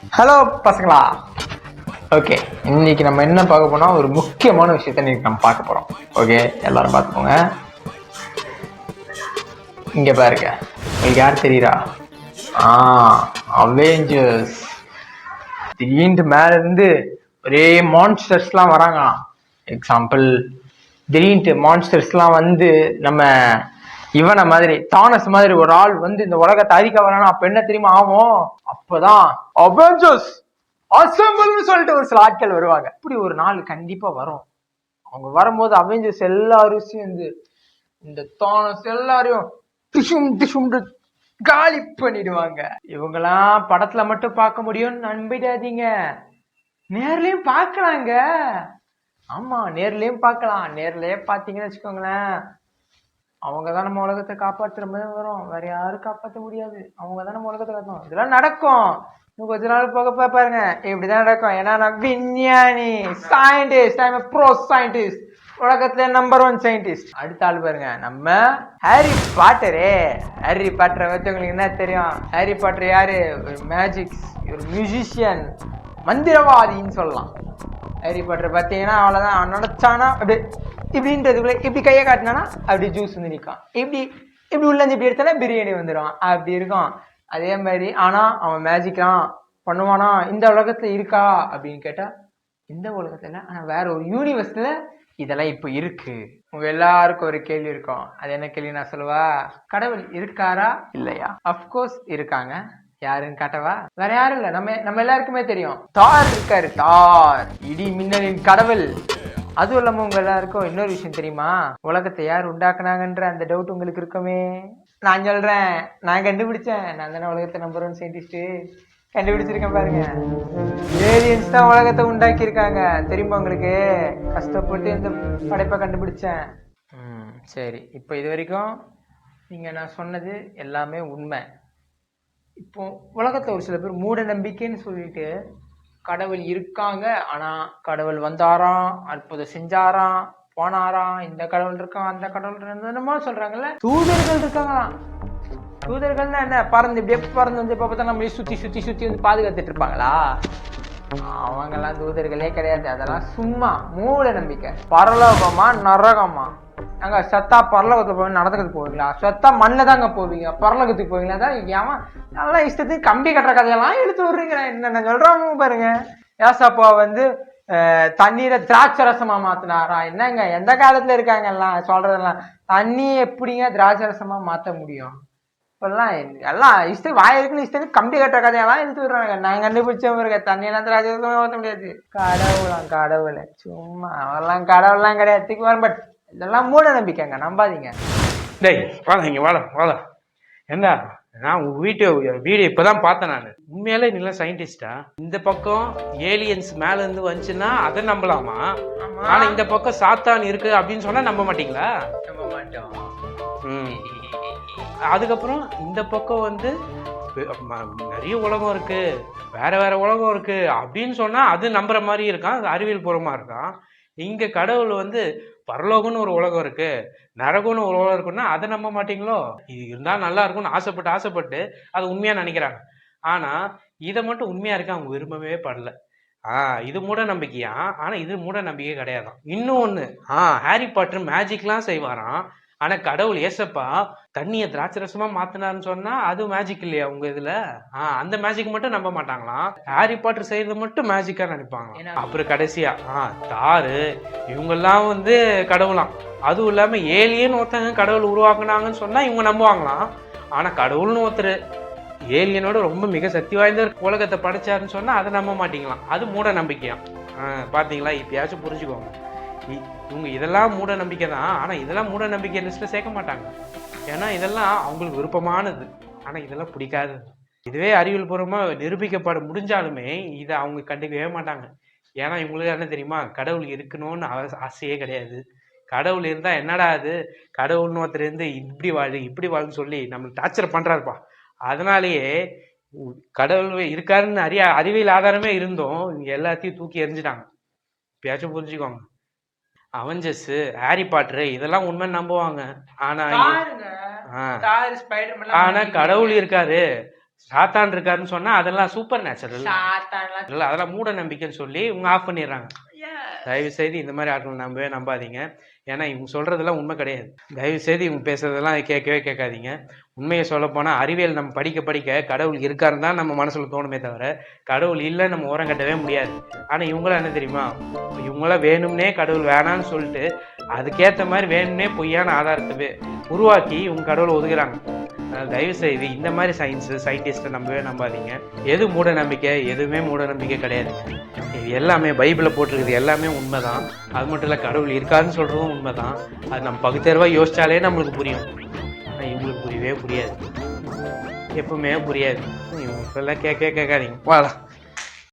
Hello பசங்களா. Okay, இன்னைக்கு நம்ம என்ன பார்க்க போனா ஒரு முக்கியமான விஷயத்த இன்னைக்கு நம்ம பார்க்க போறோம். ஓகே, எல்லாரும் பார்த்துக்கோங்க. இங்க பாருங்க, உங்களுக்கு யார் தெரியுறா? அவெஞ்சர்ஸ். திடீர்னு மேல இருந்து ஒரே மான்ஸ்டர்ஸ்லாம் வராங்க. எக்ஸாம்பிள், திடீர்னு மான்ஸ்டர்ஸ்லாம் வந்து நம்ம இவனை மாதிரி தானஸ் மாதிரி ஒரு ஆள் வந்து இந்த உலகத்தை அழிக்க வரானா, அப்ப என்ன தெரியுமா ஆகும்? அப்பதான் அவெஞ்சர்ஸ் அசம்பிள்னு சொல்லிட்டு ஒரு சில ஆட்கள் வருவாங்க. இப்படி ஒரு நாள் கண்டிப்பா வரும். அவங்க வரும்போது அவெஞ்சர்ஸ் எல்லாரும் சேர்ந்து இந்த தானஸ் எல்லாரையும் டிஷும் டிஷும் காலி பண்ணிடுவாங்க. இவங்கெல்லாம் படத்துல மட்டும் பார்க்க முடியும்னு நம்பிடாதீங்க, நேர்லயும் பார்க்கலாங்க. ஆமா, நேர்லயும் பார்க்கலாம். நேர்லயே பாத்தீங்கன்னு வச்சுக்கோங்களேன், அவங்கதான் நம்ம உலகத்தை காப்பாற்றுற மாதிரி வரும். வேற யாரும் காப்பாற்ற முடியாது. அவங்கதான் நம்ம உலகத்தை காட்டணும். இதெல்லாம் நடக்கும். இன்னும் கொஞ்ச நாள் போக பாருங்க, இப்படிதான் நடக்கும். ஏன்னா நான் விஞ்ஞானி, scientist, I am bro scientist, உலகத்துல நம்பர் 1 சயின்டிஸ்ட். அடுத்த ஆள் பாருங்க, நம்ம ஹாரி பாட்டரு. ஹாரி பாட்டரை வச்சு உங்களுக்கு என்ன தெரியும்? ஹாரி பாட்டர் யாரு? ஒரு மேஜிக்ஸ், ஒரு மியூசிஷியன், மந்திரவாதின்னு சொல்லலாம். ஹாரி பாட்டர் பார்த்தீங்கன்னா அவ்வளோதான். அவன் நினச்சானா அப்படி இப்படின்றதுக்குள்ள இப்படி கையை காட்டினானா அப்படி ஜூஸ் வந்து நிற்கான். இப்படி இப்படி உள்ளஞ்சு இப்படி எடுத்தானா பிரியாணி வந்துடும். அப்படி இருக்கும். அதே மாதிரி ஆனால் அவன் மேஜிக்லாம் பண்ணுவானா? இந்த உலகத்தில் இருக்கா அப்படின்னு கேட்டால் இந்த உலகத்தில், ஆனால் வேற ஒரு யூனிவர்ஸில் இதெல்லாம் இப்போ இருக்கு. உங்க எல்லாருக்கும் ஒரு கேள்வி இருக்கும். அது என்ன கேள்வி நான் சொல்லுவா? கடவுள் இருக்காரா இல்லையா? அப்கோர்ஸ் இருக்காங்க. யாருன்னு காட்டவா? வேற யாரும் இல்ல, நம்ம எல்லாருக்குமே தெரியும். தார் இருக்காரு. தார், இடி மின்னலின் கடவுள். அதுவும் இல்லாம உங்க எல்லாருக்கும் இன்னொரு விஷயம் தெரியுமா? உலகத்தை யார் உண்டாக்குனாங்கன்ற அந்த டவுட் உங்களுக்கு இருக்குமே. நான் சொல்றேன், நான் கண்டுபிடிச்சேன். நான் தானே உலகத்தை நம்பர் 1 சயின்டிஸ்ட். கண்டுபிடிச்சிருக்கேன் பாருங்க. ஏலியன்ஸ் தான் உலகத்தை உண்டாக்கி இருக்காங்க. தெரியுமா உங்களுக்கு? கஷ்டப்பட்டு இந்த படைப்பை கண்டுபிடிச்சேன். சரி, இப்போ இது வரைக்கும் நீங்க நான் சொன்னது எல்லாமே உண்மை. இப்போ உலகத்துல ஒரு சில பேர் மூட நம்பிக்கைன்னு சொல்லிட்டு கடவுள் இருக்காங்க, ஆனா கடவுள் வந்தாராம், அற்புதம் செஞ்சாராம், போனாராம், இந்த கடவுள் இருக்கான், அந்த கடவுள் என்னமோ சொல்றாங்கல்ல. தூதர்கள் இருக்காங்களாம். தூதர்கள்னா என்ன? பறந்து இப்படியே பறந்து வந்து இப்ப பார்த்தா நம்ம சுத்தி சுத்தி சுத்தி வந்து பாதுகாத்துட்டு இருப்பாங்களா? அவங்கெல்லாம் தூதர்களே கிடையாது. அதெல்லாம் சும்மா மூட நம்பிக்கை. பரலோகமா நரகமா? அங்க சத்தா பரலோகத்துல போய் நடந்துக்கிட்டு போவீங்களா? சத்தா மண்ணில் தாங்க போவீங்க. பரலோகத்துக்கு போவீங்களா? தான் ஏமா நல்லா இஷ்டத்துக்கு கம்பி கட்டுற கதையெல்லாம் எடுத்து விடுறீங்க. என்னென்ன சொல்றாங்க பாருங்க. ஏசப்பா வந்து தண்ணீரை திராட்சை ரசமா மாத்தினாரா? என்னங்க, எந்த காலத்துல இருக்காங்க எல்லாம் சொல்றதெல்லாம்? தண்ணி எப்படிங்க திராட்சை ரசமா மாத்த முடியும்? இப்பெல்லாம் எல்லாம் இஷ்டம் வாயிருக்குன்னு இஷ்டம் கம்பி கட்டுற கதையெல்லாம் எடுத்து விடுறாங்க. நான் கண்டுபிடிச்சவங்க இருக்க தண்ணியெல்லாம் திராட்சை ரசமா மாற்ற முடியாது. கடவுளாம் கடவுளை சும்மா அவெல்லாம் கடவுள்லாம் கிடையாது. பட் இதெல்லாம் மூட நம்பிக்கைங்க, நம்பாதீங்க. டேய் வாடா, இங்க வாடா வாடா. என்ன, நான் உங்க வீடியோ இப்பதான் பார்த்தேன். நான் உண்மையாலே நீங்க சயின்டிஸ்டா? இந்த பக்கம் ஏலியன்ஸ் மேல இருந்து வந்துச்சுன்னா அதை நம்பலாமா? ஆனா இந்த பக்கம் சாத்தான் இருக்கு அப்படின்னு சொன்னா நம்ப மாட்டீங்களா? நம்ப மாட்டோம். அதுக்கப்புறம் இந்த பக்கம் வந்து நிறைய உலகம் இருக்கு, வேற வேற உலகம் இருக்கு அப்படின்னு சொன்னா அது நம்புற மாதிரி இருக்கான், அது அறிவியல் பூர்வமா இருக்கான். இங்க கடவுள் வந்து பரலோகம்னு ஒரு உலகம் இருக்கு, நரகம்னு ஒரு உலகம் இருக்குன்னா அதை நம்ப மாட்டீங்களோ? இது இருந்தா நல்லா இருக்கும்னு ஆசைப்பட்டு அது உண்மையா நினைக்கிறாங்க. ஆனா இதை மட்டும் உண்மையா இருக்க அவங்க விரும்பவே படல. இது மூட நம்பிக்கையா? ஆனா இது மூட நம்பிக்கை கிடையாதான். இன்னும் ஒண்ணு, ஹாரி பாட்டர் மேஜிக்லாம் செய்வாராம். ஆனா கடவுள் ஏசப்பா தண்ணியை திராட்சை ரசமா மாத்தினாருன்னு சொன்னா அது மேஜிக் இல்லையா உங்க இதுல? அந்த மேஜிக் மட்டும் நம்ப மாட்டாங்களாம். ஹாரி பாட்டர் செய்யறது மட்டும் மேஜிக்கா நினைப்பாங்க. அப்புறம் கடைசியா தாரு இவங்கெல்லாம் வந்து கடவுளாம். அதுவும் இல்லாம ஏலியன் ஒருத்தங்க கடவுள் உருவாக்குனாங்கன்னு சொன்னா இவங்க நம்புவாங்களாம். ஆனா கடவுள்னு ஒருத்தர் ஏலியனோட ரொம்ப மிக சக்தி வாய்ந்த உலகத்தை படைச்சாருன்னு சொன்னா அதை நம்ப மாட்டீங்களாம். அது மூட நம்பிக்கையா? பாத்தீங்களா? இப்பயாச்சும் புரிஞ்சுக்கோங்க. இவங்க இதெல்லாம் மூட நம்பிக்கை தான், ஆனா இதெல்லாம் மூட நம்பிக்கை லிஸ்ட்ல சேர்க்க மாட்டாங்க. ஏன்னா இதெல்லாம் அவங்களுக்கு விருப்பமானது, ஆனா இதெல்லாம் பிடிக்காதது. இதுவே அறிவியல் பூர்வமா நிரூபிக்கப்பட முடிஞ்சாலுமே இதை அவங்க கண்டுக்கவே மாட்டாங்க. ஏன்னா இவங்களுக்கு என்ன தெரியுமா? கடவுள் இருக்கணும்னு ஆசையே கிடையாது. கடவுள் இருந்தா என்னடா அது, கடவுள்னு ஒருத்தர் இருந்து இப்படி வாழுன்னு சொல்லி நம்மளுக்கு டார்ச்சர் பண்றாருப்பா. அதனாலேயே கடவுள் இருக்காருன்னு அறிவியல் ஆதாரமே இருந்தோம் இவங்க எல்லாத்தையும் தூக்கி எறிஞ்சிட்டாங்க. இப்பயாச்சும் புரிஞ்சுக்கோங்க. அவெஞ்சர்ஸ், ஹாரி பாட்டர் இதெல்லாம் உண்மை நம்புவாங்க. ஆனா கடவுள் இருக்காரு, சாத்தான் இருக்காருன்னு சொன்னா அதெல்லாம் சூப்பர் நேச்சுரல் சாத்தான்லாம் இல்ல, அதெல்லாம் மூட நம்பிக்கைன்னு சொல்லி இவங்க ஆஃப் பண்ணிடுறாங்க. தயவு செய்து இந்த மாதிரி ஆட்கள் நம்பாதீங்க. ஏன்னா இவங்க சொல்றதெல்லாம் உண்மை கிடையாது. தயவு செய்து இவங்க பேசுறதெல்லாம் கேட்கவே கேட்காதீங்க. உண்மையை சொல்ல போனா அறிவியல் நம்ம படிக்க படிக்க கடவுள் இருக்காருன்னு தான் நம்ம மனசுல தோணுமே தவிர கடவுள் இல்லை நம்ம ஓரம் கட்டவே முடியாது. ஆனா இவங்களாம் என்ன தெரியுமா, இவங்களாம் வேணும்னே கடவுள் வேணான்னு சொல்லிட்டு அதுக்கேற்ற மாதிரி வேணும்னே பொய்யான ஆதாரத்தை உருவாக்கி இவங்க கடவுளை ஒதுக்குறாங்க. தயவு செய்து இந்த மாதிரி சயின்டிஸ்ட்டை நம்பாதீங்க. எது மூட நம்பிக்கை? எதுவுமே மூட நம்பிக்கை கிடையாது. இது எல்லாமே பைபிளில் போட்டிருக்குது, எல்லாமே உண்மைதான். அது மட்டும் இல்லை, கடவுள் இருக்காருன்னு சொல்றதும் உண்மைதான். அது நம்ம பகுத்தறிவாக யோசிச்சாலே நம்மளுக்கு புரியும். ஆனால் இவங்களுக்கு புரியவே புரியாது, எப்பவுமே புரியாது. இவங்க கேட்காதீங்க. வாடா.